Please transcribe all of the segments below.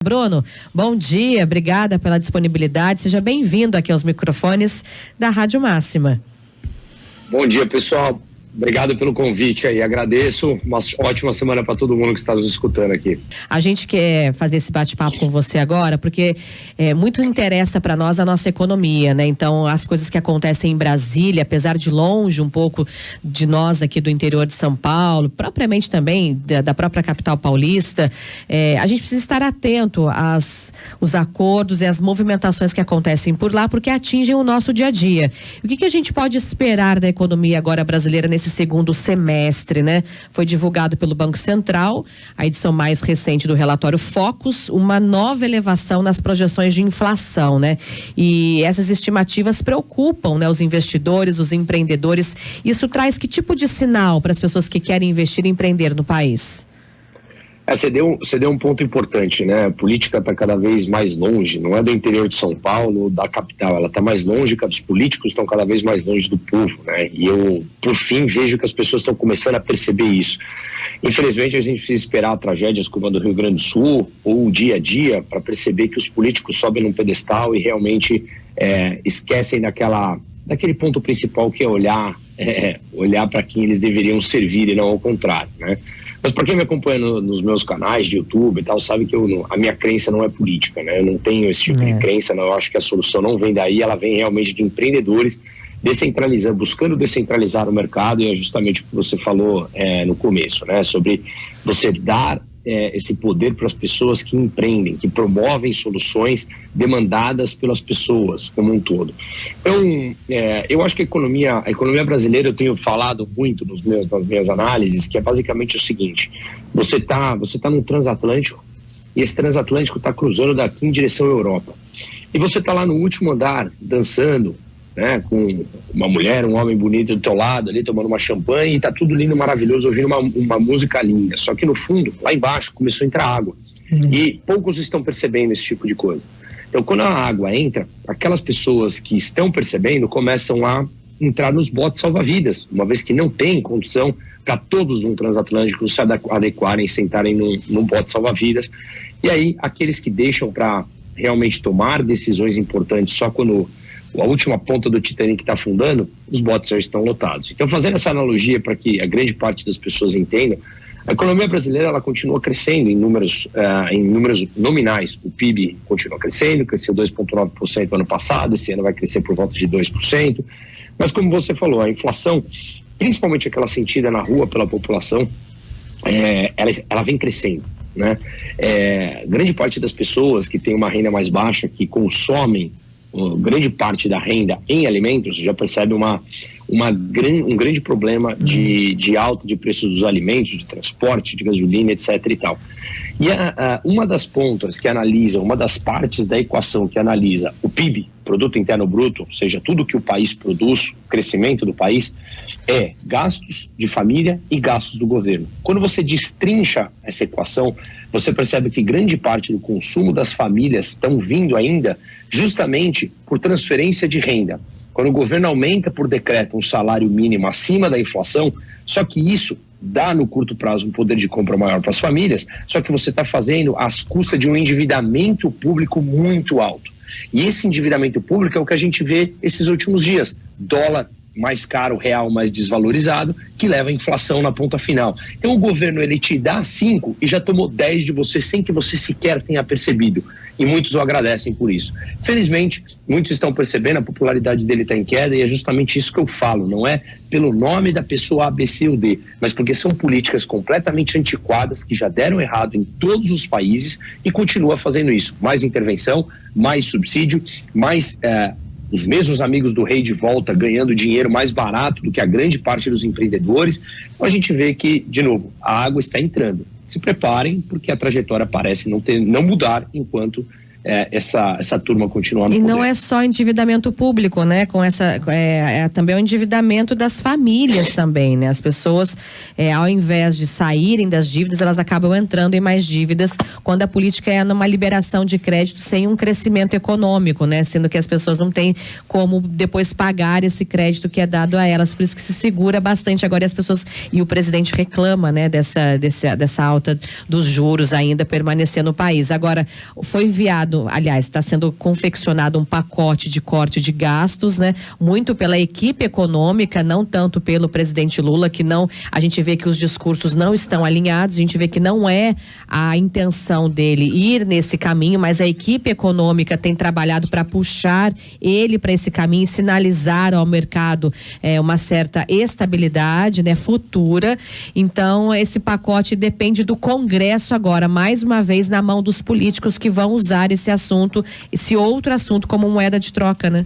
Bruno, bom dia, obrigada pela disponibilidade, seja bem-vindo aqui aos microfones da Rádio Máxima. Bom dia, pessoal, obrigado pelo convite aí, agradeço, uma ótima semana para todo mundo que está nos escutando aqui. A gente quer fazer esse bate-papo com você agora, porque muito interessa para nós a nossa economia, né? Então, as coisas que acontecem em Brasília, apesar de longe um pouco de nós aqui do interior de São Paulo, propriamente também da própria capital paulista, a gente precisa estar atento aos acordos e às movimentações que acontecem por lá, porque atingem o nosso dia a dia. O que a gente pode esperar da economia agora brasileira nesse segundo semestre, né? Foi divulgado pelo Banco Central, a edição mais recente do relatório Focus, uma nova elevação nas projeções de inflação, né? E essas estimativas preocupam, né, os investidores, os empreendedores. Isso traz que tipo de sinal para as pessoas que querem investir e empreender no país? Você deu um ponto importante, né? A política está cada vez mais longe, não é do interior de São Paulo, da capital, ela está mais longe, os políticos estão cada vez mais longe do povo, né? E eu, por fim, vejo que as pessoas estão começando a perceber isso. Infelizmente, a gente precisa esperar tragédias como a do Rio Grande do Sul ou o dia a dia para perceber que os políticos sobem num pedestal e realmente esquecem daquele ponto principal, que é olhar para quem eles deveriam servir e não ao contrário, né? Mas para quem me acompanha nos meus canais de YouTube e tal, sabe que a minha crença não é política, né? Eu não tenho esse tipo de crença, não. Eu acho que a solução não vem daí, ela vem realmente de empreendedores buscando descentralizar o mercado, e é justamente o que você falou no começo, né? Sobre você dar esse poder para as pessoas que empreendem, que promovem soluções demandadas pelas pessoas como um todo. Então, eu acho que a economia brasileira, eu tenho falado muito nas minhas análises, que é basicamente o seguinte: você tá num transatlântico, e esse transatlântico está cruzando daqui em direção à Europa, e você está lá no último andar dançando, né, com uma mulher, um homem bonito do teu lado ali, tomando uma champanhe, e tá tudo lindo, maravilhoso, ouvindo uma música linda. Só que no fundo, lá embaixo, começou a entrar água. E poucos estão percebendo esse tipo de coisa. Então, quando a água entra, aquelas pessoas que estão percebendo começam a entrar nos botes salva-vidas, uma vez que não tem condição para todos no transatlântico se adequarem e sentarem num bote salva-vidas. E aí, aqueles que deixam para realmente tomar decisões importantes só quando a última ponta do Titanic está afundando, os botes já estão lotados. Então, fazendo essa analogia para que a grande parte das pessoas entendam, a economia brasileira ela continua crescendo em números nominais. O PIB continua crescendo, cresceu 2,9% ano passado, esse ano vai crescer por volta de 2%. Mas, como você falou, a inflação, principalmente aquela sentida na rua pela população, ela vem crescendo, né? Grande parte das pessoas que tem uma renda mais baixa, que consomem grande parte da renda em alimentos, já percebe um grande problema de alta de preços dos alimentos, de transporte, de gasolina, etc. e tal. E uma das pontas que analisa, uma das partes da equação que analisa o PIB, Produto Interno Bruto, ou seja, tudo que o país produz, o crescimento do país, é gastos de família e gastos do governo. Quando você destrincha essa equação, você percebe que grande parte do consumo das famílias estão vindo ainda justamente por transferência de renda. Quando o governo aumenta por decreto um salário mínimo acima da inflação, só que isso dá no curto prazo um poder de compra maior para as famílias, só que você está fazendo às custas de um endividamento público muito alto. E esse endividamento público é o que a gente vê esses últimos dias. Dólar mais caro, real mais desvalorizado, que leva a inflação na ponta final. Então o governo, ele te dá 5 e já tomou 10 de você sem que você sequer tenha percebido. E muitos o agradecem por isso. Felizmente, muitos estão percebendo, a popularidade dele está em queda, e é justamente isso que eu falo. Não é pelo nome da pessoa A, B, C ou D, mas porque são políticas completamente antiquadas, que já deram errado em todos os países, e continua fazendo isso. Mais intervenção, mais subsídio, mais os mesmos amigos do rei de volta ganhando dinheiro mais barato do que a grande parte dos empreendedores. Então a gente vê que, de novo, a água está entrando. Se preparem, porque a trajetória parece não mudar enquanto essa turma continuar no poder. E não é só endividamento público, né? Com também o endividamento das famílias também, né? As pessoas, ao invés de saírem das dívidas, elas acabam entrando em mais dívidas quando a política é numa liberação de crédito sem um crescimento econômico, né? Sendo que as pessoas não têm como depois pagar esse crédito que é dado a elas, por isso que se segura bastante agora, e as pessoas, e o presidente reclama, né? Dessa alta dos juros ainda permanecer no país. Agora, foi enviado, aliás, está sendo confeccionado um pacote de corte de gastos, né? Muito pela equipe econômica, não tanto pelo presidente Lula, que não, a gente vê que os discursos não estão alinhados, a gente vê que não é a intenção dele ir nesse caminho, mas a equipe econômica tem trabalhado para puxar ele para esse caminho e sinalizar ao mercado uma certa estabilidade, né, futura. Então, esse pacote depende do Congresso agora, mais uma vez na mão dos políticos que vão usar esse outro assunto como moeda de troca, né?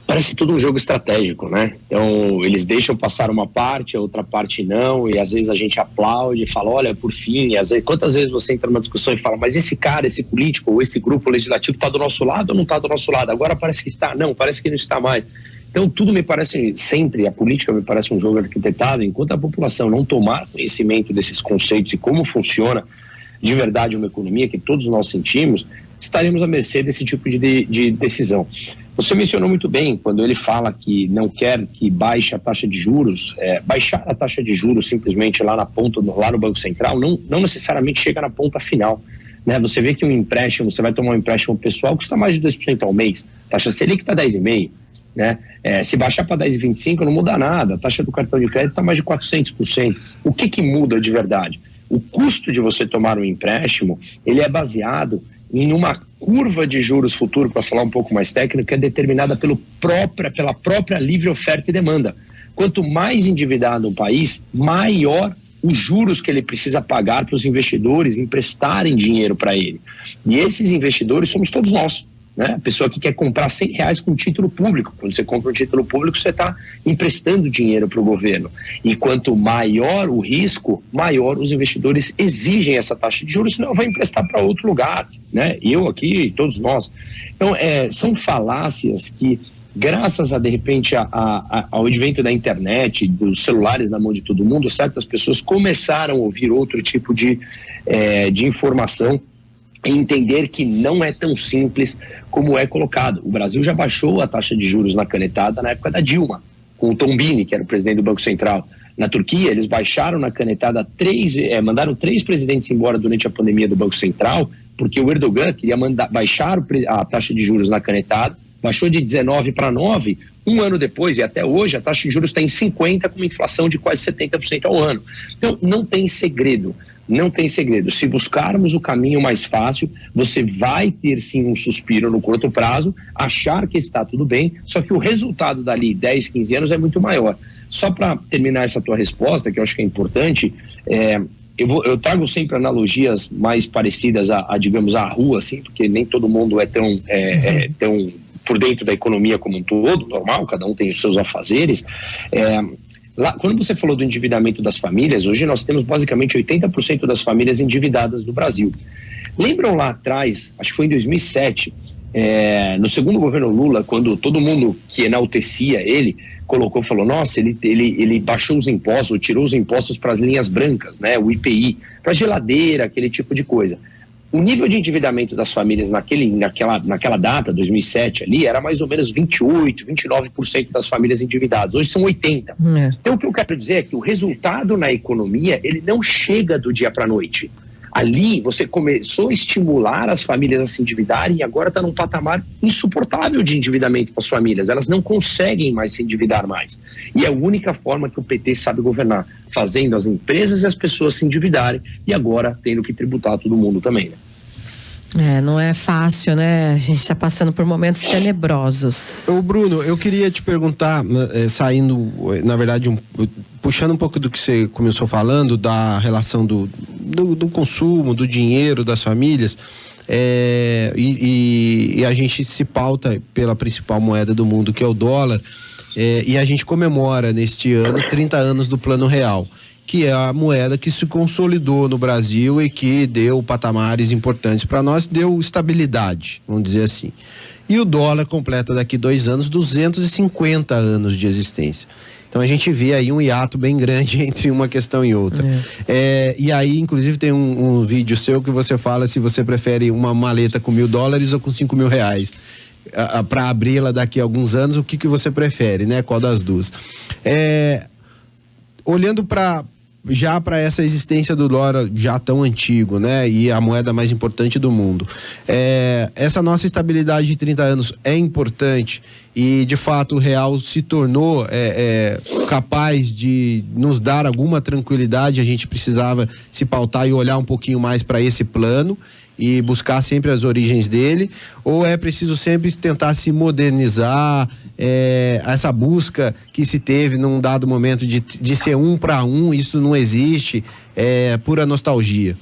Parece tudo um jogo estratégico, né? Então, eles deixam passar uma parte, a outra parte não, e às vezes a gente aplaude e fala, olha, por fim, e às vezes, quantas vezes você entra numa discussão e fala, mas esse cara, esse político, ou esse grupo legislativo está do nosso lado ou não está do nosso lado? Agora parece que está, não, parece que não está mais. Então, tudo me parece, sempre, a política me parece um jogo arquitetado, enquanto a população não tomar conhecimento desses conceitos e como funciona de verdade uma economia que todos nós sentimos, estaremos à mercê desse tipo de decisão. Você mencionou muito bem, quando ele fala que não quer que baixe a taxa de juros, baixar a taxa de juros simplesmente lá na ponta, lá no Banco Central, não necessariamente chega na ponta final, né? Você vê que um empréstimo, você vai tomar um empréstimo pessoal, custa mais de 2% ao mês, taxa Selic está 10,5%, né? Se baixar para 10,25% não muda nada, a taxa do cartão de crédito está mais de 400%. O que muda de verdade? O custo de você tomar um empréstimo, ele é baseado em uma curva de juros futuro, para falar um pouco mais técnico, que é determinada pela própria livre oferta e demanda. Quanto mais endividado um país, maior os juros que ele precisa pagar para os investidores emprestarem dinheiro para ele. E esses investidores somos todos nós, né? A pessoa que quer comprar R$100 com título público. Quando você compra um título público, você está emprestando dinheiro para o governo. E quanto maior o risco, maior os investidores exigem essa taxa de juros, senão vai emprestar para outro lugar, né? Eu aqui, todos nós. Então, são falácias que, graças a, de repente, ao advento da internet, dos celulares na mão de todo mundo, certas pessoas começaram a ouvir outro tipo de informação e entender que não é tão simples como é colocado. O Brasil já baixou a taxa de juros na canetada na época da Dilma, com o Tombini, que era o presidente do Banco Central. Na Turquia, eles baixaram na canetada mandaram 3 presidentes embora durante a pandemia do Banco Central, porque o Erdogan queria baixar a taxa de juros na canetada, baixou de 19 para 9, um ano depois, e até hoje a taxa de juros está em 50, com uma inflação de quase 70% ao ano. Então, não tem segredo. Não tem segredo. Se buscarmos o caminho mais fácil, você vai ter sim um suspiro no curto prazo, achar que está tudo bem, só que o resultado dali 10, 15 anos é muito maior. Só para terminar essa tua resposta, que eu acho que é importante, eu trago sempre analogias mais parecidas digamos, à rua, assim, porque nem todo mundo é tão por dentro da economia como um todo, normal, cada um tem os seus afazeres. Lá, quando você falou do endividamento das famílias, hoje nós temos basicamente 80% das famílias endividadas do Brasil. Lembram lá atrás, acho que foi em 2007, no segundo governo Lula, quando todo mundo que enaltecia ele, falou, nossa, ele baixou os impostos, tirou os impostos para as linhas brancas, né, o IPI, para geladeira, aquele tipo de coisa. O nível de endividamento das famílias naquela data, 2007 ali, era mais ou menos 28%, 29% das famílias endividadas. Hoje são 80%. Então o que eu quero dizer é que o resultado na economia, ele não chega do dia para a noite. Ali você começou a estimular as famílias a se endividarem e agora está num patamar insuportável de endividamento para as famílias. Elas não conseguem mais se endividar mais. E é a única forma que o PT sabe governar, fazendo as empresas e as pessoas se endividarem e agora tendo que tributar todo mundo também, né? Não é fácil, né? A gente está passando por momentos tenebrosos. Ô Bruno, eu queria te perguntar, saindo, na verdade, puxando um pouco do que você começou falando, da relação do consumo, do dinheiro das famílias, e a gente se pauta pela principal moeda do mundo, que é o dólar, e a gente comemora neste ano 30 anos do Plano Real. que é a moeda que se consolidou no Brasil e que deu patamares importantes para nós, deu estabilidade, vamos dizer assim. E o dólar completa daqui 2 anos 250 anos de existência. Então a gente vê aí um hiato bem grande entre uma questão e outra. E aí, inclusive, tem um vídeo seu que você fala se você prefere uma maleta com $1.000 ou com R$5.000. Para abri-la daqui a alguns anos, o que você prefere, né? Qual das duas? Olhando para essa existência do dólar já tão antigo, né? E a moeda mais importante do mundo. Essa nossa estabilidade de 30 anos é importante e, de fato, o real se tornou capaz de nos dar alguma tranquilidade. A gente precisava se pautar e olhar um pouquinho mais para esse plano e buscar sempre as origens dele, ou é preciso sempre tentar se modernizar, essa busca que se teve num dado momento de ser 1 para 1, isso não existe, é pura nostalgia.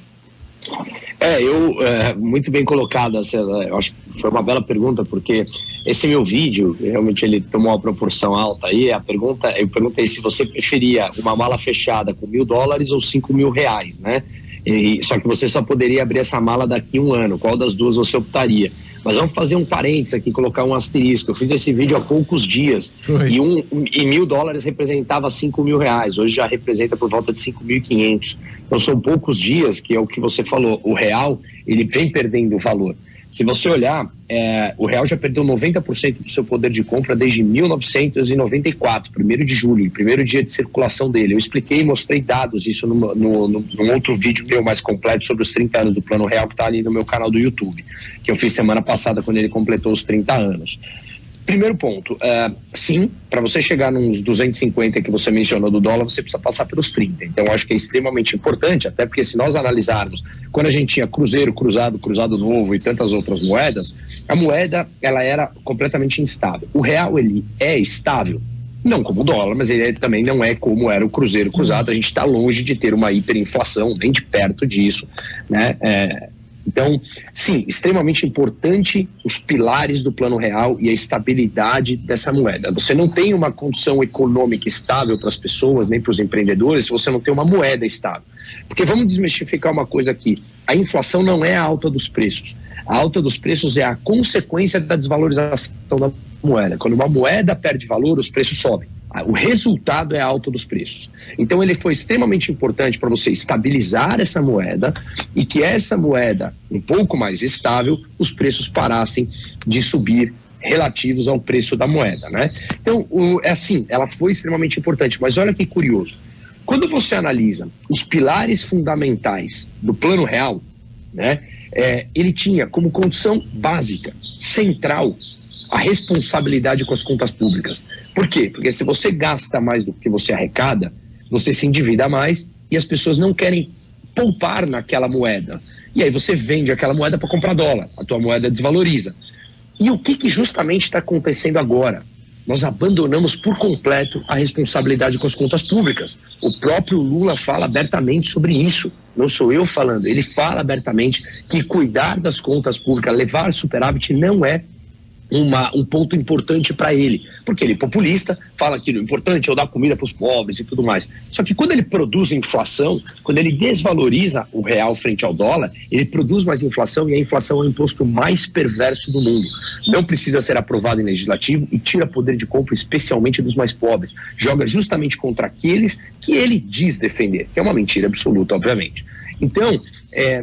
Muito bem colocado, eu acho que foi uma bela pergunta, porque esse meu vídeo, realmente ele tomou uma proporção alta aí, eu perguntei se você preferia uma mala fechada com $1.000 ou R$5.000, né? Só que você só poderia abrir essa mala daqui a 1 ano. Qual das duas você optaria? Mas vamos fazer um parênteses aqui, colocar um asterisco. Eu fiz esse vídeo há poucos dias e $1.000 representava R$5.000. Hoje já representa por volta de 5.500. Então são poucos dias, que é o que você falou. O real, ele vem perdendo valor. Se você olhar, o real já perdeu 90% do seu poder de compra desde 1994, 1º de julho, primeiro dia de circulação dele. Eu expliquei e mostrei dados, isso num outro vídeo meu mais completo sobre os 30 anos do Plano Real, que está ali no meu canal do YouTube, que eu fiz semana passada quando ele completou os 30 anos. Primeiro ponto, sim, para você chegar nos 250 que você mencionou do dólar, você precisa passar pelos 30. Então, eu acho que é extremamente importante, até porque se nós analisarmos, quando a gente tinha cruzeiro, cruzado novo e tantas outras moedas, a moeda, ela era completamente instável. O real, ele é estável, não como o dólar, mas ele também não é como era o cruzeiro cruzado. A gente está longe de ter uma hiperinflação, nem de perto disso, né? Então, sim, extremamente importante os pilares do Plano Real e a estabilidade dessa moeda. Você não tem uma condição econômica estável para as pessoas, nem para os empreendedores, se você não tem uma moeda estável. Porque vamos desmistificar uma coisa aqui. A inflação não é a alta dos preços. A alta dos preços é a consequência da desvalorização da moeda. Quando uma moeda perde valor, os preços sobem. O resultado é a alta dos preços. Então ele foi extremamente importante para você estabilizar essa moeda e que essa moeda, um pouco mais estável, os preços parassem de subir relativos ao preço da moeda, né? Então, ela foi extremamente importante, mas olha que curioso. Quando você analisa os pilares fundamentais do Plano Real, né, ele tinha como condição básica, central, a responsabilidade com as contas públicas. Por quê? Porque se você gasta mais do que você arrecada, você se endivida mais e as pessoas não querem poupar naquela moeda. E aí você vende aquela moeda para comprar dólar, a tua moeda desvaloriza. E o que justamente está acontecendo agora? Nós abandonamos por completo a responsabilidade com as contas públicas. O próprio Lula fala abertamente sobre isso. Não sou eu falando, ele fala abertamente que cuidar das contas públicas, levar superávit não é um ponto importante para ele, porque ele é populista, fala que o importante é eu dar comida para os pobres e tudo mais. Só que quando ele produz inflação, quando ele desvaloriza o real frente ao dólar, ele produz mais inflação e a inflação é o imposto mais perverso do mundo. Não precisa ser aprovado em legislativo e tira poder de compra especialmente dos mais pobres. Joga justamente contra aqueles que ele diz defender, que é uma mentira absoluta, obviamente. Então,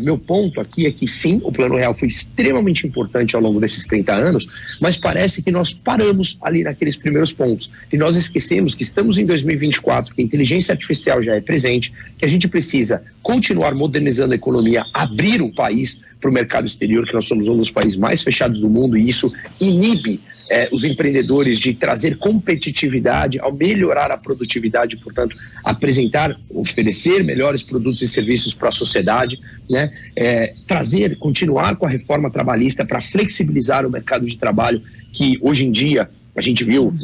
meu ponto aqui é que sim, o Plano Real foi extremamente importante ao longo desses 30 anos, mas parece que nós paramos ali naqueles primeiros pontos e nós esquecemos que estamos em 2024, que a inteligência artificial já é presente, que a gente precisa continuar modernizando a economia, abrir o país para o mercado exterior, que nós somos um dos países mais fechados do mundo e isso inibe os empreendedores de trazer competitividade, ao melhorar a produtividade, portanto, oferecer melhores produtos e serviços para a sociedade, né? Continuar com a reforma trabalhista para flexibilizar o mercado de trabalho, que hoje em dia a gente viu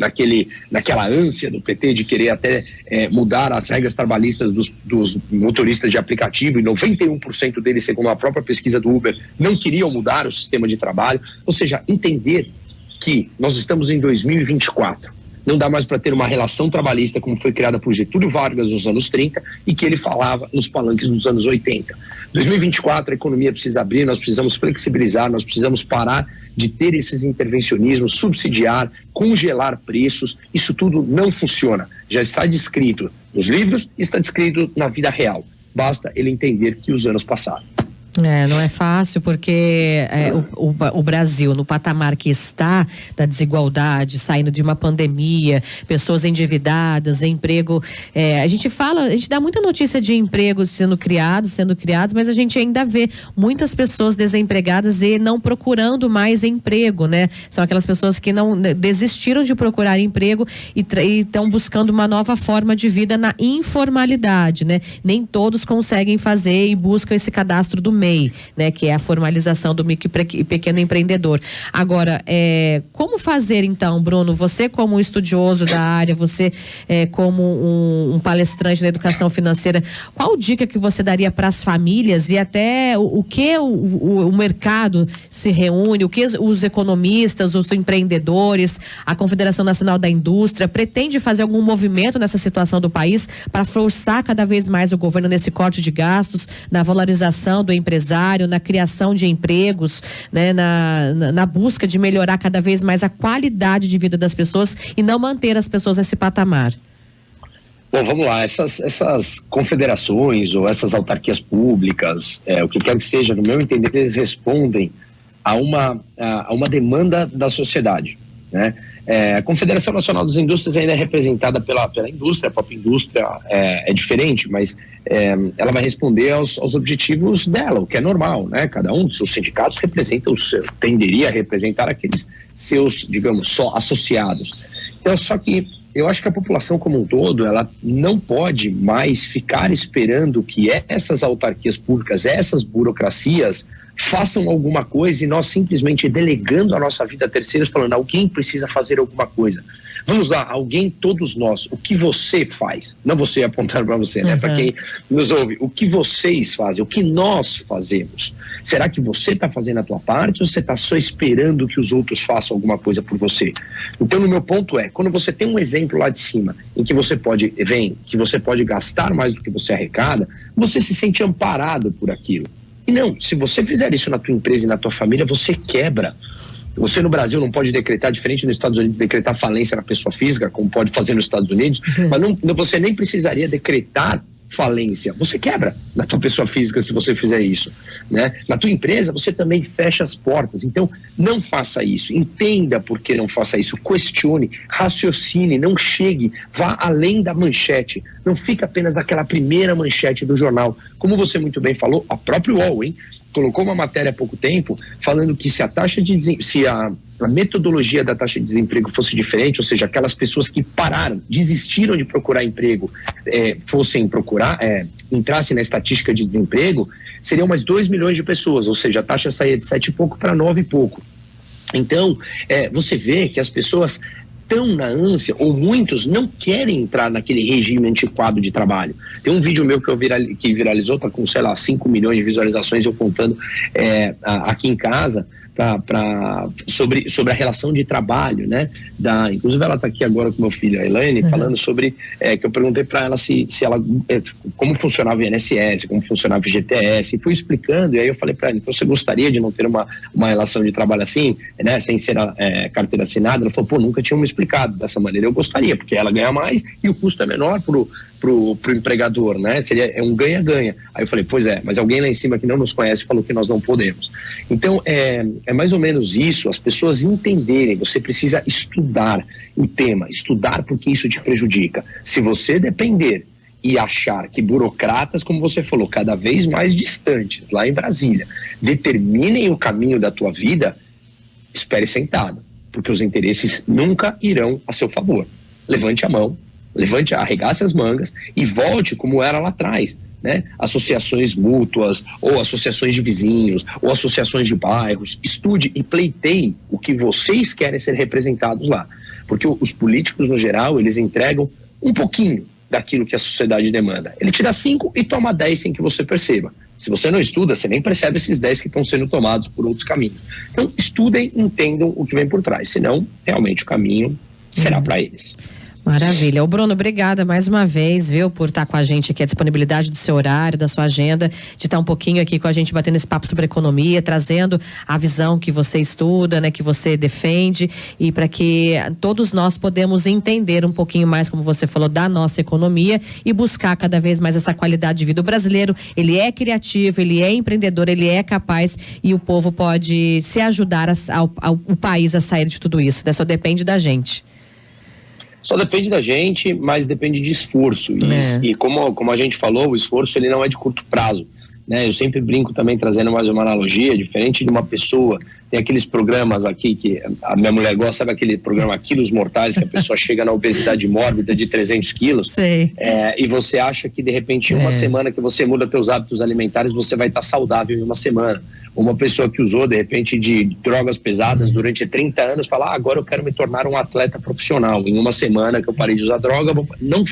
naquela ânsia do PT de querer até mudar as regras trabalhistas dos motoristas de aplicativo, e 91% deles, segundo a própria pesquisa do Uber, não queriam mudar o sistema de trabalho. Ou seja, entender que nós estamos em 2024. Não dá mais para ter uma relação trabalhista como foi criada por Getúlio Vargas nos anos 30 e que ele falava nos palanques dos anos 80. 2024, a economia precisa abrir, nós precisamos flexibilizar, nós precisamos parar de ter esses intervencionismos, subsidiar, congelar preços. Isso tudo não funciona. Já está descrito nos livros e está descrito na vida real. Basta ele entender que os anos passaram. Não é fácil, porque o Brasil, no patamar que está da desigualdade, saindo de uma pandemia, pessoas endividadas, emprego, a gente dá muita notícia de empregos sendo criados, mas a gente ainda vê muitas pessoas desempregadas e não procurando mais emprego, né? São aquelas pessoas que não desistiram de procurar emprego e estão buscando uma nova forma de vida na informalidade, né? Nem todos conseguem fazer e buscam esse cadastro do MEI, né, que é a formalização do micro e pequeno empreendedor. Agora, como fazer então, Bruno, você como estudioso da área, você como um palestrante da educação financeira, qual dica que você daria para as famílias e até o que o mercado se reúne, o que os economistas, os empreendedores, a Confederação Nacional da Indústria pretende fazer algum movimento nessa situação do país para forçar cada vez mais o governo nesse corte de gastos, na valorização do empresário, na criação de empregos, né, na busca de melhorar cada vez mais a qualidade de vida das pessoas e não manter as pessoas nesse patamar? Bom, vamos lá, essas confederações ou essas autarquias públicas, o que quer que seja, no meu entender, eles respondem a uma demanda da sociedade, né? A Confederação Nacional das Indústrias ainda é representada pela indústria, a própria indústria é diferente, mas ela vai responder aos objetivos dela, o que é normal, né? Cada um dos seus sindicatos tenderia a representar aqueles seus, digamos, só associados. Então, só que eu acho que a população como um todo, ela não pode mais ficar esperando que essas autarquias públicas, essas burocracias façam alguma coisa e nós simplesmente delegando a nossa vida a terceiros, falando alguém precisa fazer alguma coisa. Vamos lá, alguém, todos nós, o que você faz? Não você apontando para você, né? Para quem nos ouve, o que vocês fazem, o que nós fazemos? Será que você está fazendo a tua parte ou você está só esperando que os outros façam alguma coisa por você? Então, no meu ponto quando você tem um exemplo lá de cima, em que você pode gastar mais do que você arrecada, você se sente amparado por aquilo. E não, se você fizer isso na tua empresa e na tua família, você quebra. Você no Brasil não pode decretar, diferente nos Estados Unidos, decretar falência na pessoa física, como pode fazer nos Estados Unidos, mas você nem precisaria decretar falência. Você quebra na tua pessoa física se você fizer isso, né? Na tua empresa, você também fecha as portas. Então, não faça isso. Entenda por que não faça isso. Questione, raciocine, não chegue, vá além da manchete. Não fica apenas naquela primeira manchete do jornal. Como você muito bem falou, a própria UOL, colocou uma matéria há pouco tempo falando que se a metodologia da taxa de desemprego fosse diferente, ou seja, aquelas pessoas que desistiram de procurar emprego, entrassem na estatística de desemprego, seriam mais 2 milhões de pessoas, ou seja, a taxa saía de 7 e pouco para 9 e pouco. Então, você vê que as pessoas estão na ânsia, ou muitos não querem entrar naquele regime antiquado de trabalho. Tem um vídeo meu que viralizou, tá com, 5 milhões de visualizações, eu contando aqui em casa, sobre a relação de trabalho, né? Inclusive ela está aqui agora com meu filho, a Elaine, falando sobre, que eu perguntei para ela se ela, como funcionava o INSS, como funcionava o GTS, e fui explicando, e aí eu falei para ela, então você gostaria de não ter uma relação de trabalho assim, né? Sem ser carteira assinada? Ela falou, nunca tinham me explicado dessa maneira. Eu gostaria, porque ela ganha mais e o custo é menor pro empregador, né? Seria um ganha-ganha. Aí eu falei, pois mas alguém lá em cima que não nos conhece falou que nós não podemos. Então, é mais ou menos isso, as pessoas entenderem, você precisa estudar o tema, estudar porque isso te prejudica. Se você depender e achar que burocratas, como você falou, cada vez mais distantes, lá em Brasília, determinem o caminho da tua vida, espere sentado, porque os interesses nunca irão a seu favor. Levante a mão, arregace as mangas e volte como era lá atrás, né? Associações mútuas, ou associações de vizinhos, ou associações de bairros. Estude e pleiteie o que vocês querem ser representados lá, porque os políticos no geral, eles entregam um pouquinho daquilo que a sociedade demanda. Ele te dá 5 e toma 10 sem que você perceba. Se você não estuda, você nem percebe esses 10 que estão sendo tomados por outros caminhos. Então, estudem, entendam o que vem por trás, senão realmente o caminho será para eles. Maravilha. Ô Bruno, obrigada mais uma vez, viu, por estar com a gente aqui, a disponibilidade do seu horário, da sua agenda, de estar um pouquinho aqui com a gente, batendo esse papo sobre economia, trazendo a visão que você estuda, né, que você defende, e para que todos nós podemos entender um pouquinho mais, como você falou, da nossa economia e buscar cada vez mais essa qualidade de vida. O brasileiro, ele é criativo, ele é empreendedor, ele é capaz, e o povo pode se ajudar o país a sair de tudo isso, né? Só depende da gente. Só depende da gente, mas depende de esforço. E como a gente falou, o esforço ele não é de curto prazo, né? Eu sempre brinco também, trazendo mais uma analogia, diferente de uma pessoa, tem aqueles programas aqui que a minha mulher gosta, sabe aquele programa Quilos Mortais, que a pessoa chega na obesidade mórbida de 300 quilos, e você acha que de repente em uma semana que você muda seus hábitos alimentares, você vai estar saudável em uma semana. Uma pessoa que usou de repente de drogas pesadas durante 30 anos, fala, agora eu quero me tornar um atleta profissional, em uma semana que eu parei de usar droga, não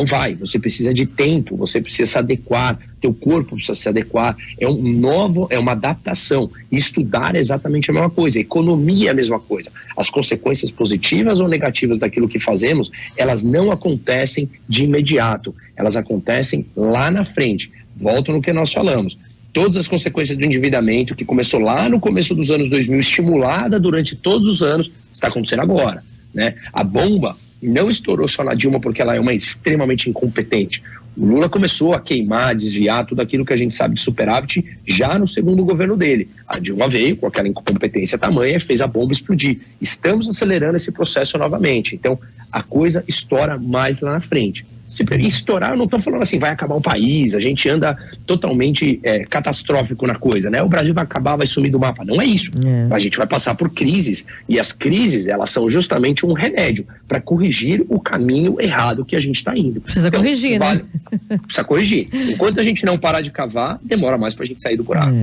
vai, você precisa de tempo, você precisa se adequar, teu corpo precisa se adequar, é uma adaptação. E estudar é exatamente a mesma coisa, economia é a mesma coisa. As consequências positivas ou negativas daquilo que fazemos, elas não acontecem de imediato, elas acontecem lá na frente. Volto no que nós falamos. Todas as consequências do endividamento que começou lá no começo dos anos 2000, estimulada durante todos os anos, está acontecendo agora, né? A bomba não estourou só na Dilma porque ela é uma extremamente incompetente. O Lula começou a queimar, desviar tudo aquilo que a gente sabe de superávit já no segundo governo dele. A Dilma veio com aquela incompetência tamanha e fez a bomba explodir. Estamos acelerando esse processo novamente. Então, a coisa estoura mais lá na frente. Se estourar, eu não estou falando assim, vai acabar o país, a gente anda totalmente catastrófico na coisa, né? O Brasil vai acabar, vai sumir do mapa. Não é isso. A gente vai passar por crises, e as crises, elas são justamente um remédio para corrigir o caminho errado que a gente está indo. Precisa corrigir, né? Precisa corrigir. Enquanto a gente não parar de cavar, demora mais para a gente sair do buraco.